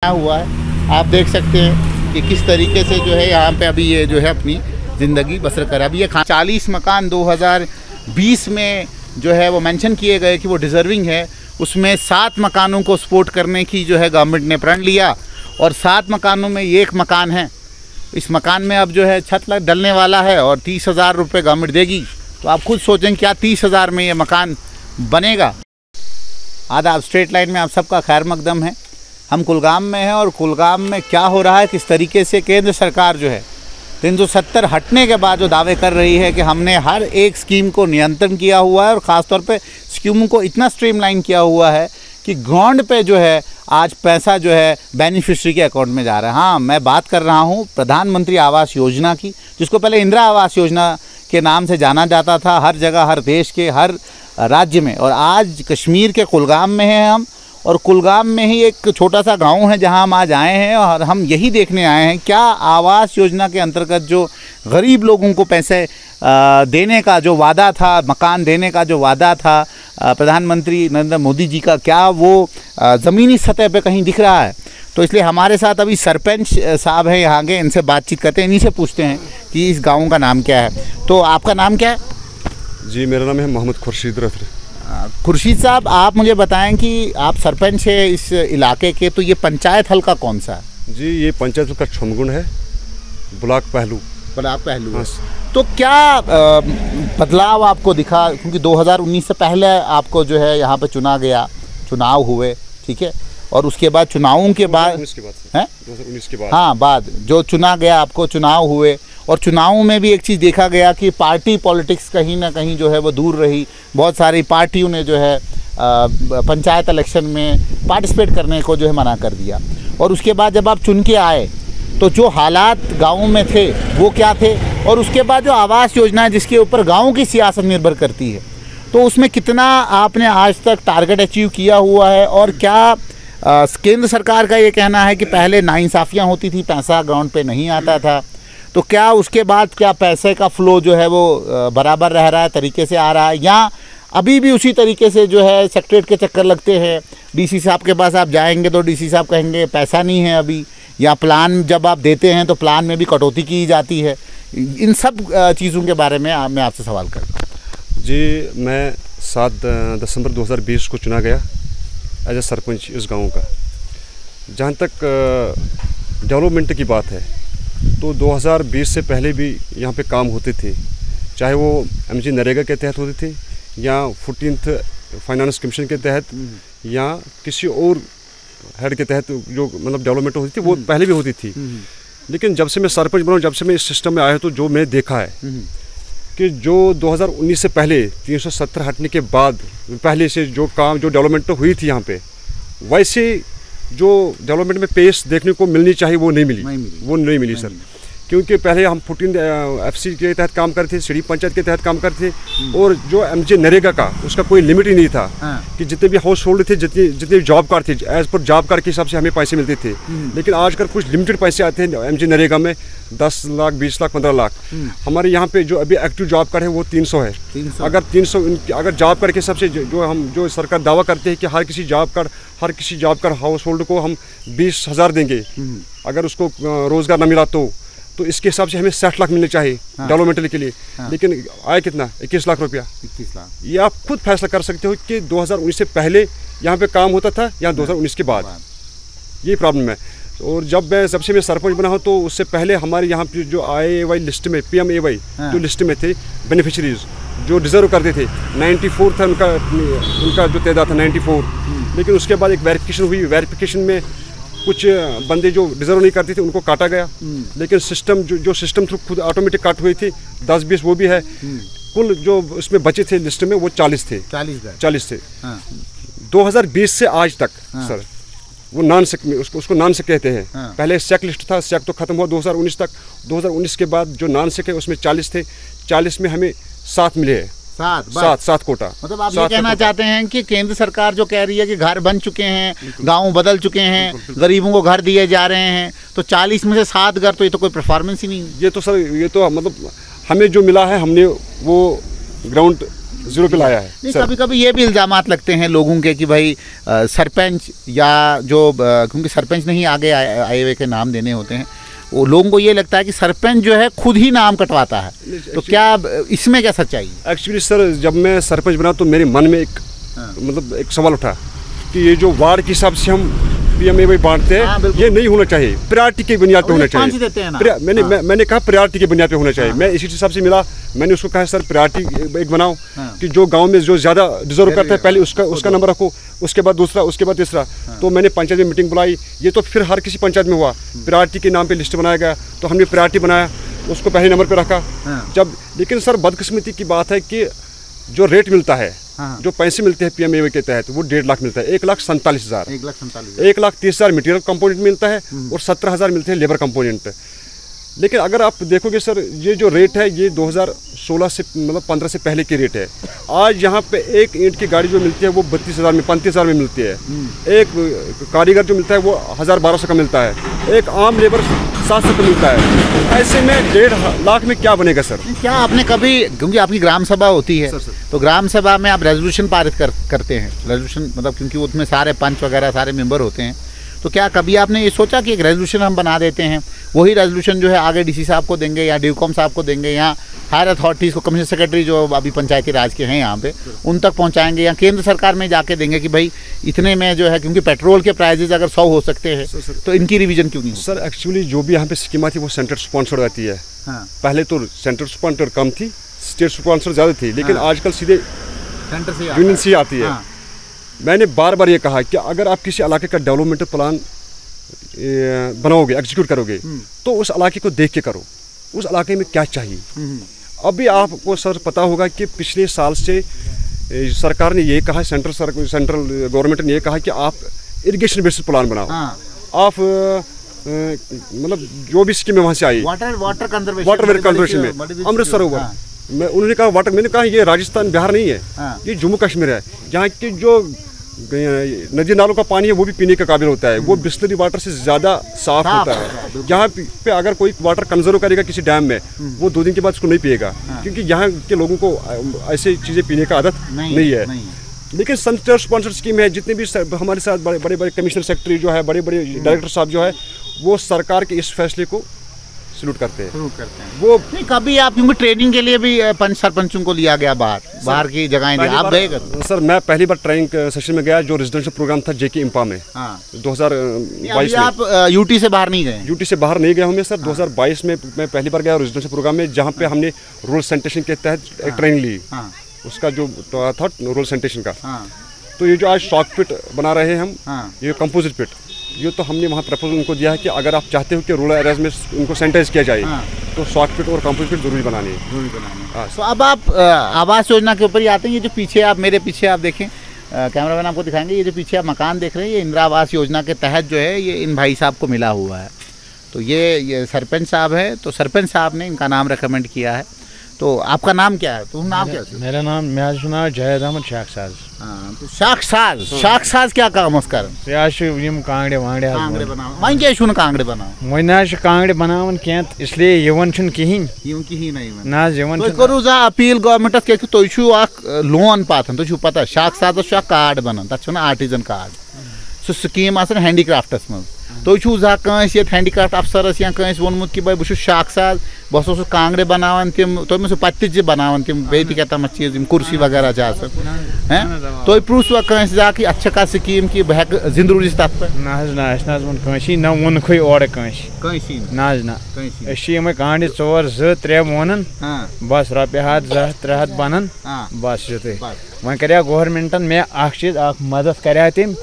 हुआ है। आप देख सकते हैं कि किस तरीके से जो है यहाँ पे अभी ये जो है अपनी ज़िंदगी बसर कर। अभी ये 40 मकान 2020 में जो है वो मेंशन किए गए कि वो डिज़र्विंग है, उसमें 7 मकानों को सपोर्ट करने की जो है गवर्नमेंट ने प्रण लिया और 7 मकानों में ये एक मकान है। इस मकान में अब जो है छत डलने वाला है और 30,000 रुपये गवर्नमेंट देगी। तो आप खुद सोचें क्या 30,000 में ये मकान बनेगा। आदाब, स्ट्रेट लाइन में आप सबका खैर मकदम है। हम कुलगाम में हैं और कुलगाम में क्या हो रहा है, किस तरीके से केंद्र सरकार जो है 370 हटने के बाद जो दावे कर रही है कि हमने हर एक स्कीम को नियंत्रण किया हुआ है और ख़ास तौर पे स्कीमों को इतना स्ट्रीमलाइन किया हुआ है कि ग्राउंड पे जो है आज पैसा जो है बेनिफिशरी के अकाउंट में जा रहा है। हाँ, मैं बात कर रहा हूँ प्रधानमंत्री आवास योजना की, जिसको पहले इंदिरा आवास योजना के नाम से जाना जाता था हर जगह, हर देश के हर राज्य में। और आज कश्मीर के कुलगाम में हैं हम, और कुलगाम में ही एक छोटा सा गांव है जहां हम आज आए हैं और हम यही देखने आए हैं क्या आवास योजना के अंतर्गत जो गरीब लोगों को पैसे देने का जो वादा था, मकान देने का जो वादा था प्रधानमंत्री नरेंद्र मोदी जी का, क्या वो ज़मीनी सतह पे कहीं दिख रहा है। तो इसलिए हमारे साथ अभी सरपंच साहब हैं यहाँ के, इनसे बातचीत करते हैं, इन्हीं से पूछते हैं कि इस गाँव का नाम क्या है। तो आपका नाम क्या है? जी, मेरा नाम है मोहम्मद खुर्शीद रफरी। खुर्शीद साहब, आप मुझे बताएं कि आप सरपंच है इस इलाके के, तो ये पंचायत हल्का कौन सा है? जी, ये पंचायत हल्का छुमगुंड है, ब्लॉक पहलू। ब्लॉक पहलू। हाँ। तो क्या बदलाव आपको दिखा, क्योंकि 2019 से पहले आपको जो है यहाँ पे चुना गया, चुनाव हुए, ठीक है, और उसके बाद चुनावों के बाद 2019 के बाद, हाँ, बाद जो चुना गया आपको, चुनाव हुए और चुनावों में भी एक चीज़ देखा गया कि पार्टी पॉलिटिक्स कहीं ना कहीं जो है वो दूर रही। बहुत सारी पार्टियों ने जो है पंचायत इलेक्शन में पार्टिसिपेट करने को जो है मना कर दिया। और उसके बाद जब आप चुन के आए तो जो हालात गाँव में थे वो क्या थे, और उसके बाद जो आवास योजना है जिसके ऊपर गाँव की सियासत निर्भर करती है, तो उसमें कितना आपने आज तक टारगेट अचीव किया हुआ है। और क्या केंद्र सरकार का ये कहना है कि पहले नाइंसाफ़ियाँ होती थी, पैसा ग्राउंड पे नहीं आता था, तो क्या उसके बाद क्या पैसे का फ्लो जो है वो बराबर रह रहा है, तरीके से आ रहा है, या अभी भी उसी तरीके से जो है सेक्रेटरीट के चक्कर लगते हैं? डीसी साहब के पास आप जाएंगे तो डीसी साहब कहेंगे पैसा नहीं है अभी, या प्लान जब आप देते हैं तो प्लान में भी कटौती की जाती है। इन सब चीज़ों के बारे में मैं आपसे सवाल करता हूँ। जी, मैं 7 दिसंबर 2020 को चुना गया एज ए सरपंच इस गाँव का। जहाँ तक डेवलपमेंट की बात है तो 2020 से पहले भी यहाँ पे काम होते थे, चाहे वो एमजी नरेगा के तहत होते थे या 14th फाइनेंस कमीशन के तहत या किसी और हेड के तहत जो मतलब डेवलपमेंट होती थी वो पहले भी होती थी। लेकिन जब से मैं सरपंच बना, जब से मैं इस सिस्टम में आया तो जो मैंने देखा है कि जो 2019 से पहले 370 हटने के बाद पहले से जो काम जो डेवलपमेंट हुई थी यहाँ पे, वैसे जो डेवलपमेंट में पेस देखने को मिलनी चाहिए वो नहीं मिली सर। क्योंकि पहले हम 14 FC के तहत काम करते थे, सिटी पंचायत के तहत काम करते थे, और जो एमजे नरेगा का उसका कोई लिमिट ही नहीं था। कि जितने भी हाउस होल्ड थे, जितने जॉब कार्ड थे, एज पर जॉब कार्ड के हिसाब से हमें पैसे मिलते थे। लेकिन आजकल कुछ लिमिटेड पैसे आते हैं एमजे नरेगा में, 10 लाख, 20 लाख, 15 लाख। हमारे यहाँ पे जो अभी एक्टिव जॉब कार्ड है वो 300 है। अगर 300 अगर जॉब कार्ड के हिसाब से जो सरकार दावा करते हैं कि हर किसी जॉब कार्ड हाउस होल्ड को हम 20,000 देंगे, अगर उसको रोजगार न मिला तो इसके हिसाब से हमें 60 लाख मिलने चाहिए डेवलपमेंट के लिए। लेकिन आए कितना? 21 लाख रुपया। 21 लाख। ये आप खुद फैसला कर सकते हो कि 2019 से पहले यहाँ पे काम होता था या 2019 के बाद, ये प्रॉब्लम है। और जब से मैं सरपंच बना हूँ तो उससे पहले हमारे यहाँ पे जो IAY लिस्ट में, PMAY जो लिस्ट में थे बेनिफिशरीज जो डिजर्व करते थे, 94 था उनका जो तादाद था 94। लेकिन उसके बाद एक वेरिफिकेशन हुई, वेरिफिकेशन में कुछ बंदे जो डिजर्व नहीं करते थे उनको काटा गया। लेकिन सिस्टम जो सिस्टम थ्रू खुद ऑटोमेटिक काट हुई थी 10-20 वो भी है। कुल जो उसमें बचे थे लिस्ट में वो 40 थे। 40 थे। 2020 से आज तक सर वो नॉन सेक में उसको नॉन सेक कहते हैं। पहले सेक लिस्ट था, सेक तो खत्म हुआ 2019 तक। 2019 के बाद जो नॉन सेक है उसमें 40 थे। 40 में हमें 7 मिले हैं। 7 कोटा। मतलब आप ये कहना चाहते हैं कि केंद्र सरकार जो कह रही है कि घर बन चुके हैं, गांव बदल चुके हैं, गरीबों को घर दिए जा रहे हैं, तो 40 में से 7 घर, तो ये तो कोई परफॉर्मेंस ही नहीं है। ये तो सर, ये तो मतलब हमें जो मिला है हमने वो ग्राउंड जीरो पे लाया है। कभी कभी ये भी इल्ज़ामात लगते हैं लोगों के कि भाई सरपंच या जो क्योंकि सरपंच नहीं आगे आए हुए के नाम देने होते हैं, वो लोगों को ये लगता है कि सरपंच जो है खुद ही नाम कटवाता है, तो क्या इसमें क्या सच्चाई है? एक्चुअली सर, जब मैं सरपंच बना तो मेरे मन में एक मतलब एक सवाल उठा कि ये जो वार्ड के हिसाब से हम PMAY बांटते हैं, ये नहीं होना चाहिए, प्रायोरिटी की बुनियाद पे होना चाहिए। मैंने कहा प्रायोरिटी की बुनियाद पे होना चाहिए। मैं इसी हिसाब से मिला, मैंने उसको कहा सर प्रायोरिटी एक बनाओ कि जो गांव में जो ज़्यादा डिजर्व करता है पहले उसका नंबर रखो, उसके बाद दूसरा, उसके बाद तीसरा। तो मैंने पंचायत में मीटिंग बुलाई, ये तो फिर हर किसी पंचायत में हुआ, प्रायोरिटी के नाम पर लिस्ट बनाया गया, तो हमने प्रायोरिटी बनाया, उसको पहले नंबर पर रखा। जब लेकिन सर बदकिस्मती की बात है कि जो रेट मिलता है, जो पैसे मिलते हैं PMAY के तहत, वो 1.5 लाख मिलता है, 1,47,000, 1,30,000 मटेरियल कंपोनेंट मिलता है और 17,000 मिलते हैं लेबर कंपोनेंट। लेकिन अगर आप देखोगे सर, ये जो रेट है ये 2016 से मतलब 15 से पहले की रेट है। आज यहाँ पे एक ईंट की गाड़ी जो मिलती है वो 32,000 में 35,000 में मिलती है, एक कारीगर जो मिलता है वो 1,000-1,200 का मिलता है, एक आम लेबर 700 का मिलता है। ऐसे में 1.5 लाख में क्या बनेगा सर? क्या आपने कभी, क्योंकि आपकी ग्राम सभा होती है तो ग्राम सभा में आप रेजोल्यूशन पारित करते हैं, रेजोल्यूशन मतलब क्योंकि उसमें सारे पंच वगैरह सारे मेंबर होते हैं, तो क्या कभी आपने ये सोचा कि एक रेजोल्यूशन हम बना देते हैं, वही रेजोल्यूशन जो है आगे DC साहब को देंगे या DIVCOM साहब को देंगे या हायर अथॉरिटीज़ को, कमिश्नर सेक्रेटरी जो अभी पंचायती राज के हैं यहाँ पे, उन तक पहुँचाएंगे या केंद्र सरकार में जाके देंगे कि भाई इतने में जो है, क्योंकि पेट्रोल के प्राइजेज अगर 100 हो सकते हैं तो इनकी रिवीजन क्यों नहीं? सर एक्चुअली जो भी यहाँ पे स्कीम आती है वो सेंटर स्पॉन्सर आती है। पहले तो सेंटर स्पॉन्सर कम थी, स्टेट स्पॉन्सर ज़्यादा थी, लेकिन आजकल सीधे सेंटर से यूनियन से आती है। मैंने बार बार ये कहा कि अगर आप किसी इलाके का डेवलपमेंटल प्लान बनाओगे, एग्जीक्यूट करोगे, तो उस इलाके को देख के करो, उस इलाके में क्या चाहिए। अभी आपको सर पता होगा कि पिछले साल से सरकार ने ये कहा, सेंट्रल गवर्नमेंट ने ये कहा कि आप इरिगेशन बेस्ड प्लान बनाओ। आप मतलब जो भी स्कीम वहाँ से आई, वाटर कंजर्वेशन में अमृत सरोवर, उन्होंने कहा वाटर, मैंने कहा ये राजस्थान बिहार नहीं है, ये जम्मू कश्मीर है, जहाँ की जो नदी नालों का पानी है वो भी पीने के काबिल होता है, वो बिस्लरी वाटर से ज़्यादा साफ होता है। यहाँ पे अगर कोई वाटर कंजर्व करेगा किसी डैम में, वो 2 दिन के बाद उसको नहीं पिएगा, क्योंकि यहाँ के लोगों को ऐसे चीज़ें पीने का आदत नहीं है। लेकिन सेंटर स्पॉन्सर स्कीम है, जितने भी हमारे साथ बड़े बड़े कमिश्नर सेक्रेटरी जो है, बड़े बड़े डायरेक्टर साहब जो है, वो सरकार के इस फैसले को सलूट करते हैं। वो नहीं, कभी आप क्योंकि ट्रेनिंग के लिए भी पंच सरपंचों को लिया गया बाहर की जगह, आप गए? सर मैं पहली बार ट्रेनिंग सेशन में गया, जो रेजिडेंशियल प्रोग्राम था JK इंपा में 2022 में। आप UT से बाहर नहीं गए? UT से बाहर नहीं गया हूँ मैं सर। 2022 में मैं पहली बार गया रेजिडेंशियल प्रोग्राम में, जहाँ पे हमने रूरल सैनिटेशन के तहत एक ट्रेनिंग ली, उसका जो था रूरल सैनिटेशन का। तो ये जो आज शॉक पिट बना रहे हैं हम, ये कंपोजिट पिट, ये तो हमने वहाँ प्रपोजल उनको दिया है कि अगर आप चाहते हो कि रूरल एरियाज में उनको सैनिटाइज किया जाए, तो शॉक पिट और कंपोजिट पिट जरूरी बनानी है। तो अब आप आवास योजना के ऊपर ही आते हैं। ये जो पीछे आप, मेरे पीछे आप देखें, कैमरामैन आपको दिखाएंगे, ये जो पीछे आप मकान देख रहे हैं, ये इंदिरा आवास योजना के तहत जो है ये इन भाई साहब को मिला हुआ है। तो ये सरपंच साहब है, तो सरपंच साहब ने इनका नाम रिकमेंड किया है। तो आपका नाम क्या है? तो नाम क्या है? मेरा नाम जायद अहमद शाखसाज। तो शाखसाज क्या काम उसका? कांगड़े वांगड़े वहीं क्या शुन कांगड़े बना वही ना कांगड़े बनावन क्या, इसलिए यवन छुन कहीं ना यवन तो करू जा अपील गवर्नमेंटस के तुम लोन पाथन, तुम पता शाखसाज कार्ड बनान, तक आर्टिजन कार्ड, सो स्कीम हैंडीक्राफ्टस मज, तुम जा कंस ये हैंडीक्राफ्ट अफसरस या कंस वोनमुत कि भाई बहुत शाखसाज, बस कांगड़े बनावन तिम, तुम पत्ते बनावन तिम बे क्या चीज कुर्सी वगैरह हैं, तुम प्रूसवा कंस जा कि अच्छा का स्कीम कि बह जिंद रूज तथ पे ना वोनखै और ना कांडे 4-2-3 वोनन, बस रपे 100-300 बनन, बस युत वह कर गवर्नमेंटन मे चीज मदद कर तम,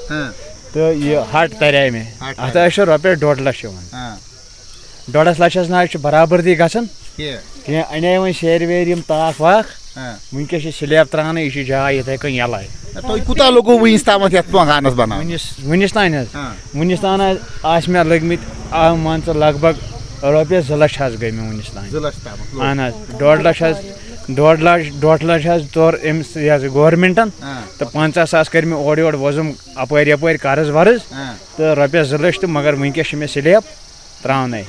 तो ये हट तरिया में अत रपे 1.5 लाख 1.5 लाखस ना बराबरदी गसन कह अने वो शेर वेर ताक वाक, वनकस स्लैब त्रान, यह जाए इथे कन यल कूता लोगो वस ताम मकान बना वनिस तान मे लगमित मान लग भग रपे 2 लाख गई मे वनिस तान। अहन 1.5 लाख तोर गवर्नमेंटन, तो 50,000 कर मे ओर वोजम अपर कर्ज वर्ज, तो रपे 2 लाख, तो मगर वनकस मे स्लैब त्रावने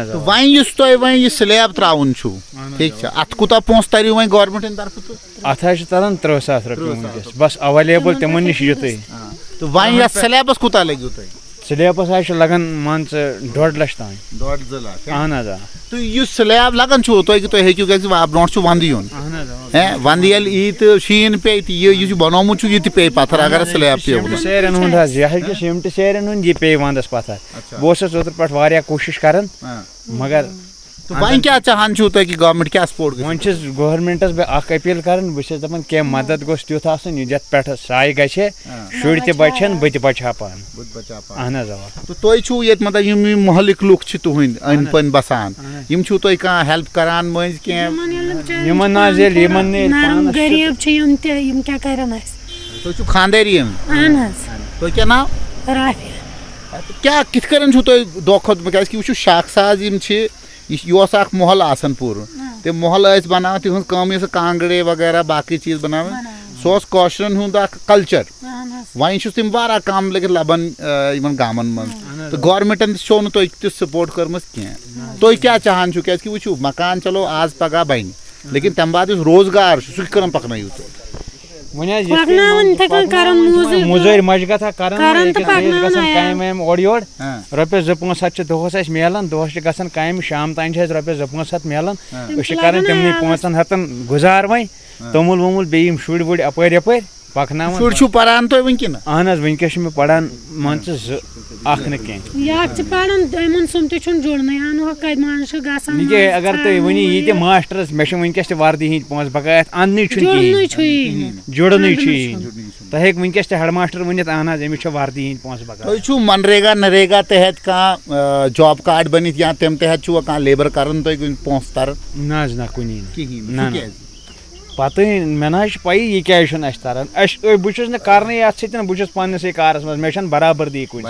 तो वहीं तुम वहीं स्लैब त्रावन ठीक अत कूता पोस तर वहीं गवर्नमेंट तरफ अत तरन 30,000 रुपये बस अवेलेबल तिमन निश युत तो वहीं स्लैबस कूता लगे तुम स्लैबस लगन मान 1.5 लाख तान 2 लाख अहन तो यह स्लैब लगन तुम तुम हेकू ब्रो वंद युन वंद ये तो शीन पे यह बनोमुत यह पे पत्थर अगर स्लैब पे सेरन हूं यह सीमेंट सेरन हूं यह पे वंदस पत्थर बहुत ओतर पे वारिया कोशिश करन मगर तो वहीं क्या चाहान कि गवर्नमेंट क्या सपोर्ट वो गवर्नमेंटस बे अपील कर बन क्या मदद गोस तुथ ये पे साय गे शुर त बचन बह बचा पान अहन तो तुम ये मतलब मोहल्लिक लुक तुहद अन पन बसान तुम कह हेल्प करान मज गरीब क्या करन तुम खानदारी तो क्या नाम क्या कित करन तुम दो खुद क्या शाखसाज यह मोहल आसन पूर ते मोहल बना तिहद कम कांगड़े वगैरह बाकी चीज बना सो कौशरन हुंद कल्चर वहीं तम वारा कम लगे लबन गामन मन तो गवर्नमेंटन छो न तुम सपोर्ट कर्म कह तुम क्या चाहान क्या वो मकान चलो आज पगह बन लेकिन तम बाद रोजगार सह पकन मुजर मज ओर योर रोपये 2-5 हथ दोहस मिलान दोहस काम शाम तान रोपये 2-5 हथ मिलान कर तमन 5 हथन गुजार वह तोमुल वोमुल बे शुर वुर अपर यपर पकना पान तो वनकन अहन वनकस पान मान अगर तुम वन ये मास्टरस मे वनकस वर्दी हंद पोस बकाया अन्न जुड़न तुम वनकस हेड मास्टर वन अहन अमिस वर्दी हंद पोस बकाया तुम मनरेगा नरेगा तहत कह जॉब कार्ड बन या तम तहत कह लेबर कर पोस तर ना कुन पत मे ना पी यह क्या तरन बहुत कर बहुत पन्नस कारस मे बराबरदी कुछ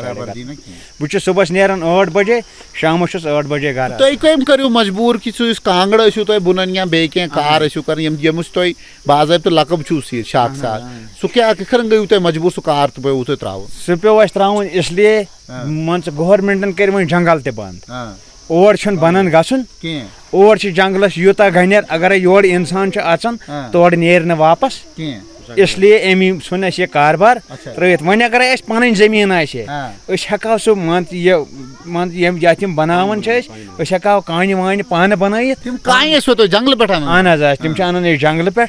बहुत सुबह नेरान 8 बजे शाम 8 बजे घर तुम कम करो मजबूर कि कांगड़ तुम बुनन या बे कार कर यमुस तुम बाज़ाब्त लकब शाखसाज सह क्या कखन गो तुम मजबूर सह कार तो पे त्रा सह पे त्रावन इसलिए मान गवर्नमेंटन कर वो जंगल त बंद और बनन गन और जंगलस यूता गनर अगर योर इंसान अचान तोड़ नेर वापस इसलिए अमी सुन यह कारबार त्रित वन अगर पन जमीन हेको सह मान तम बनावान हेको कान वान पान बन जंगल पे अहन तम अनान जंगल पे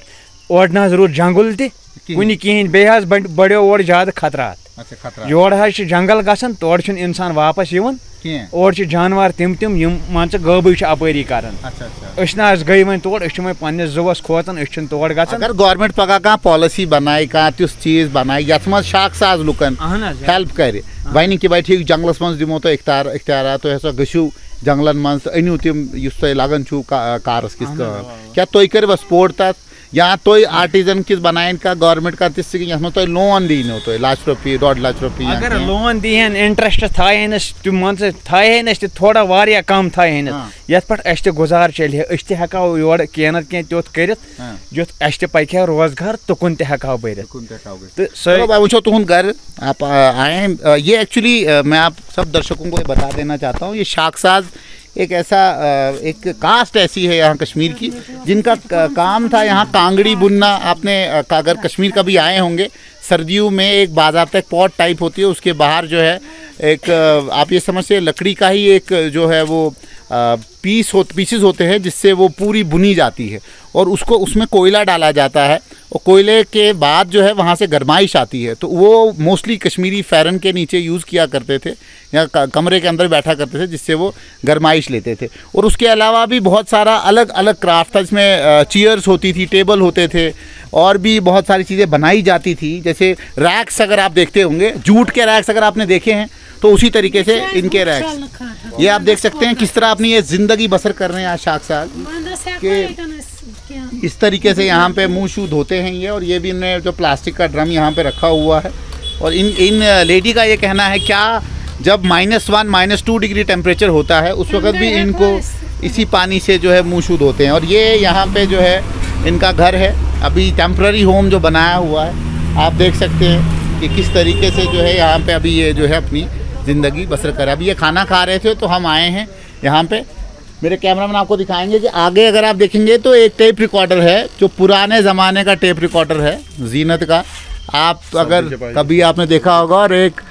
और ना रूद जंगल तुन कहें बे बढ़ो और ज्यादा खतरात योर जंगल गसन तोड़ इंसान वापस और जानवर तम मान गबी अपरी कर गई वो तोड़ पे जुवस खोतन तोड़ ग अगर गवर्नमेंट पगह कह पॉलिसी बनाए कह तिस चीज बनाए यथ मज शाखसाज लुकन हेल्प कर वन कि भाई ठीक जंगलस मज दिमो तो इख्तियार तुम हसा गो जंगलन मज अनु तम लगन कारस किस क्या तुम कर सपोर्ट तथ या तुम आर्टिजन किस बनाए का गवर्नमेंट का तिस तुम लोन दीनो तुम लाख रुपये 2.5 लाख रुपये अगर लोन दीन इंटरेस्ट थानस तुम मान थानस थोड़ा वारिया कम थानस ये पे गुजार चल हेको योर कह ना कह तुत कर युथ पक रोजगार तुकुन हेको बर वो तुहद घर आप आए ये एक्चुअली मैं आप सब दर्शकों को बता देना चाहता हूँ ये शाखसाज एक ऐसा एक कास्ट ऐसी है यहाँ कश्मीर की जिनका काम था यहाँ कांगड़ी बुनना। आपने अगर कश्मीर कभी आए होंगे सर्दियों में एक बाज़ाब्ता एक पॉट टाइप होती है उसके बाहर जो है एक आप ये समझिए लकड़ी का ही एक जो है वो पीसेस होते हैं जिससे वो पूरी बुनी जाती है और उसको उसमें कोयला डाला जाता है और कोयले के बाद जो है वहाँ से गरमाइश आती है तो वो मोस्टली कश्मीरी फ़ैरन के नीचे यूज़ किया करते थे या कमरे के अंदर बैठा करते थे जिससे वो गरमाइश लेते थे। और उसके अलावा भी बहुत सारा अलग अलग क्राफ्ट था जिसमें चेयर्स होती थी, टेबल होते थे और भी बहुत सारी चीज़ें बनाई जाती थी। जैसे रैक्स अगर आप देखते होंगे, जूट के रैक्स अगर आपने देखे हैं तो उसी तरीके से इनके रैक्स ये आप देख सकते हैं किस तरह अपनी ये ज़िंदगी बसर कर रहे हैं आज शाखसाज के। इस तरीके से यहाँ पे मुँह शू धोते हैं ये, और ये भी इन्हें जो प्लास्टिक का ड्रम यहाँ पे रखा हुआ है। और इन लेडी का ये कहना है क्या जब -1 -2 डिग्री टेम्परेचर होता है उस वक्त भी इनको इसी पानी से जो है मुँह शू धोते हैं। और ये यहाँ पे जो है इनका घर है, अभी टेम्प्ररी होम जो बनाया हुआ है। आप देख सकते हैं कि किस तरीके से जो है यहाँ पे अभी ये जो है अपनी ज़िंदगी बसर करें। अभी ये खाना खा रहे थे तो हम आए हैं यहाँ पे। मेरे कैमरामैन आपको दिखाएंगे कि आगे अगर आप देखेंगे तो एक टेप रिकॉर्डर है जो पुराने ज़माने का टेप रिकॉर्डर है ज़ीनत का। आप अगर कभी आपने देखा होगा, और एक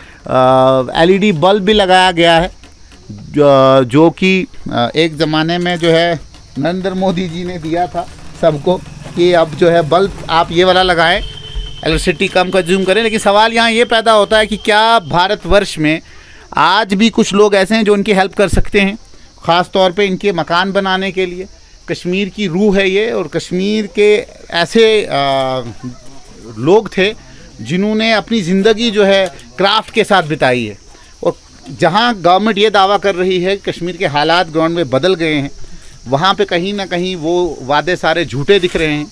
LED बल्ब भी लगाया गया है जो कि एक ज़माने में जो है नरेंद्र मोदी जी ने दिया था सबको कि अब जो है बल्ब आप ये वाला लगाएं, इलेक्ट्रिसिटी कम कंज्यूम करें। लेकिन सवाल यहाँ ये पैदा होता है कि क्या भारतवर्ष में आज भी कुछ लोग ऐसे हैं जो उनकी हेल्प कर सकते हैं, ख़ास तौर पे इनके मकान बनाने के लिए। कश्मीर की रूह है ये, और कश्मीर के ऐसे लोग थे जिन्होंने अपनी ज़िंदगी जो है क्राफ्ट के साथ बिताई है। और जहाँ गवर्नमेंट ये दावा कर रही है कश्मीर के हालात ग्राउंड में बदल गए हैं, वहाँ पे कहीं ना कहीं वो वादे सारे झूठे दिख रहे हैं।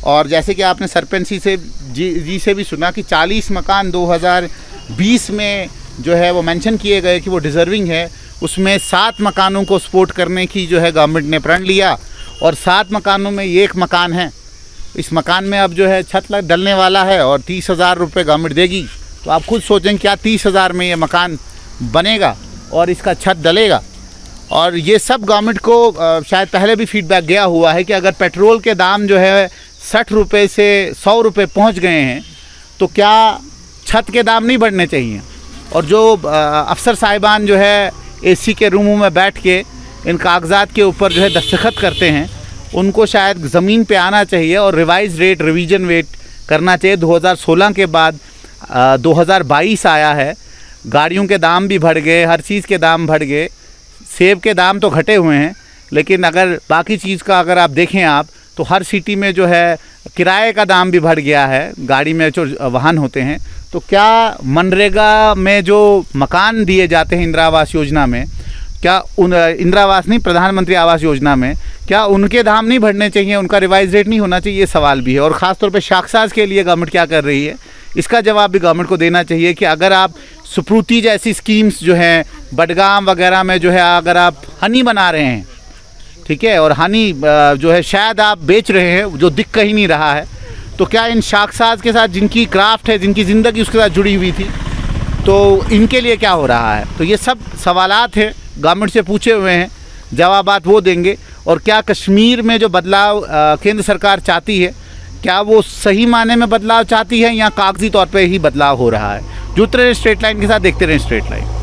और जैसे कि आपने सरपंच जी से भी सुना कि 40 मकान 2020 में जो है वो मेंशन किए गए कि वो डिज़र्विंग है, उसमें 7 मकानों को सपोर्ट करने की जो है गवर्नमेंट ने प्रण लिया, और 7 मकानों में ये एक मकान है। इस मकान में अब जो है छत डलने वाला है और 30,000 रुपये गवर्नमेंट देगी। तो आप खुद सोचें क्या 30,000 में ये मकान बनेगा और इसका छत डलेगा। और ये सब गवर्नमेंट को शायद पहले भी फीडबैक गया हुआ है कि अगर पेट्रोल के दाम जो है 60 रुपये से 100 रुपये पहुँच गए हैं तो क्या छत के दाम नहीं बढ़ने चाहिए। और जो अफसर साहिबान जो है AC के रूमों में बैठ के इन कागजात के ऊपर जो है दस्तखत करते हैं, उनको शायद ज़मीन पे आना चाहिए और रिवीजन रेट करना चाहिए। 2016 के बाद 2022 आया है, गाड़ियों के दाम भी बढ़ गए, हर चीज़ के दाम बढ़ गए। सेब के दाम तो घटे हुए हैं, लेकिन अगर बाकी चीज़ का अगर आप देखें आप तो हर सिटी में जो है किराए का दाम भी बढ़ गया है, गाड़ी में जो वाहन होते हैं। तो क्या मनरेगा में जो मकान दिए जाते हैं इंदिरा आवास योजना में, क्या उन इंदिरा आवास नहीं, प्रधानमंत्री आवास योजना में, क्या उनके दाम नहीं बढ़ने चाहिए, उनका रिवाइज रेट नहीं होना चाहिए, ये सवाल भी है। और ख़ास तौर पे शाखसाज के लिए गवर्नमेंट क्या कर रही है, इसका जवाब भी गवर्नमेंट को देना चाहिए कि अगर आप सुप्रूति जैसी स्कीम्स जो हैं बडगाम वगैरह में जो है अगर आप हनी बना रहे हैं, ठीक है, और हनी जो है शायद आप बेच रहे हैं जो दिख कहीं नहीं रहा है, तो क्या इन शाखसाज के साथ जिनकी क्राफ्ट है, जिनकी ज़िंदगी उसके साथ जुड़ी हुई थी, तो इनके लिए क्या हो रहा है। तो ये सब सवालात हैं, गवर्नमेंट से पूछे हुए हैं, जवाबात वो देंगे। और क्या कश्मीर में जो बदलाव केंद्र सरकार चाहती है, क्या वो सही माने में बदलाव चाहती है या कागजी तौर पे ही बदलाव हो रहा है। जुड़ते रहे स्ट्रेट लाइन के साथ, देखते रहे स्ट्रेट लाइन।